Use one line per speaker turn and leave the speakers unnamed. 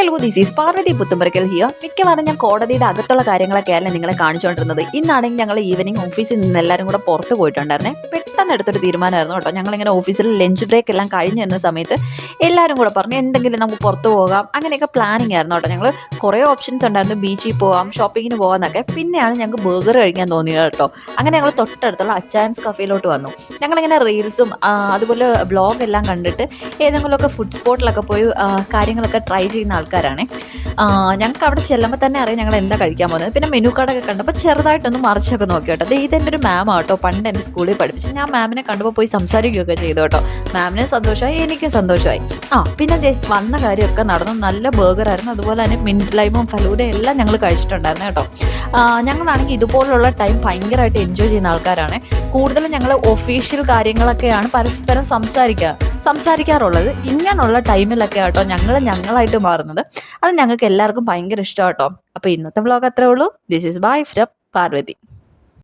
Hello, this is Parvathy Puthumparakkal here. മിക്കവാറും ഞാൻ കോടതിയുടെ അകത്തുള്ള കാര്യങ്ങളൊക്കെയായിരുന്നു നിങ്ങളെ കാണിച്ചുകൊണ്ടിരുന്നത്. ഇന്നാണെങ്കിൽ ഞങ്ങൾ ഈവനിങ് ഓഫീസിൽ നിന്ന് എല്ലാവരും കൂടെ പുറത്ത് പോയിട്ടുണ്ടായിരുന്നേ. പെട്ടെന്ന് എടുത്തൊരു തീരുമാനമായിരുന്നു കേട്ടോ. ഞങ്ങളിങ്ങനെ ഓഫീസിൽ ലഞ്ച് ബ്രേക്ക് എല്ലാം കഴിഞ്ഞ് വരുന്ന സമയത്ത് എല്ലാവരും കൂടെ പറഞ്ഞു എന്തെങ്കിലും നമുക്ക് പുറത്ത് പോകാം. അങ്ങനെയൊക്കെ പ്ലാനിങ് ആയിരുന്നു കേട്ടോ. ഞങ്ങൾ കുറേ ഓപ്ഷൻസ് ഉണ്ടായിരുന്നു, ബീച്ചിൽ പോകാം, ഷോപ്പിങ്ങിന് പോകാമെന്നൊക്കെ. പിന്നെയാണ് ഞങ്ങൾക്ക് ബർഗർ കഴിക്കാൻ തോന്നിയത് കേട്ടോ. അങ്ങനെ ഞങ്ങൾ തൊട്ടടുത്തുള്ള അച്ചായൻസ് കഫേയിലോട്ട് വന്നു. ഞങ്ങളിങ്ങനെ റീൽസും അതുപോലെ വ്ളോഗ് എല്ലാം കണ്ടിട്ട് ഏതെങ്കിലുമൊക്കെ ഫുഡ് സ്പോട്ടിലൊക്കെ പോയി കാര്യങ്ങളൊക്കെ ട്രൈ ചെയ്യുന്ന ആൾക്കാരാണ്. ഞങ്ങൾക്ക് അവിടെ ചെല്ലുമ്പോൾ തന്നെ അറിയാം ഞങ്ങൾ എന്താ കഴിക്കാൻ പോകുന്നത്. പിന്നെ മെനു കാർഡൊക്കെ കണ്ടപ്പോൾ ചെറുതായിട്ടൊന്ന് മറിച്ചൊക്കെ നോക്കി കേട്ടോ. ഇതെൻ്റെ ഒരു മാം ആട്ടോ, പണ്ട് എൻ്റെ സ്കൂളിൽ പഠിപ്പിച്ച്. ഞാൻ മാമിനെ കണ്ടപ്പോൾ പോയി സംസാരിക്കുകയൊക്കെ ചെയ്തു കേട്ടോ. മാമിനെ സന്തോഷമായി, എനിക്കും സന്തോഷമായി. പിന്നെ വന്ന കാര്യമൊക്കെ നടന്നു. നല്ല ബർഗറായിരുന്നു. അതുപോലെ തന്നെ മിൻറ്റ് ലൈമും ഫലൂഡയും എല്ലാം ഞങ്ങൾ കഴിച്ചിട്ടുണ്ടായിരുന്നു കേട്ടോ. ഞങ്ങളാണെങ്കിൽ ഇതുപോലുള്ള ടൈം ഭയങ്കരമായിട്ട് എൻജോയ് ചെയ്യുന്ന ആൾക്കാരാണ്. കൂടുതലും ഞങ്ങൾ ഒഫീഷ്യൽ കാര്യങ്ങളൊക്കെയാണ് പരസ്പരം സംസാരിക്കാറുള്ളത്. ഇങ്ങനെയുള്ള ടൈമിലൊക്കെ കേട്ടോ ഞങ്ങളായിട്ട് മാറുന്നത്. അത് ഞങ്ങൾക്ക് എല്ലാവർക്കും ഭയങ്കര ഇഷ്ടം കേട്ടോ. അപ്പോൾ ഇന്നത്തെ വ്ളോഗ് അത്രേ ഉള്ളൂ. This is bye from Parvathi.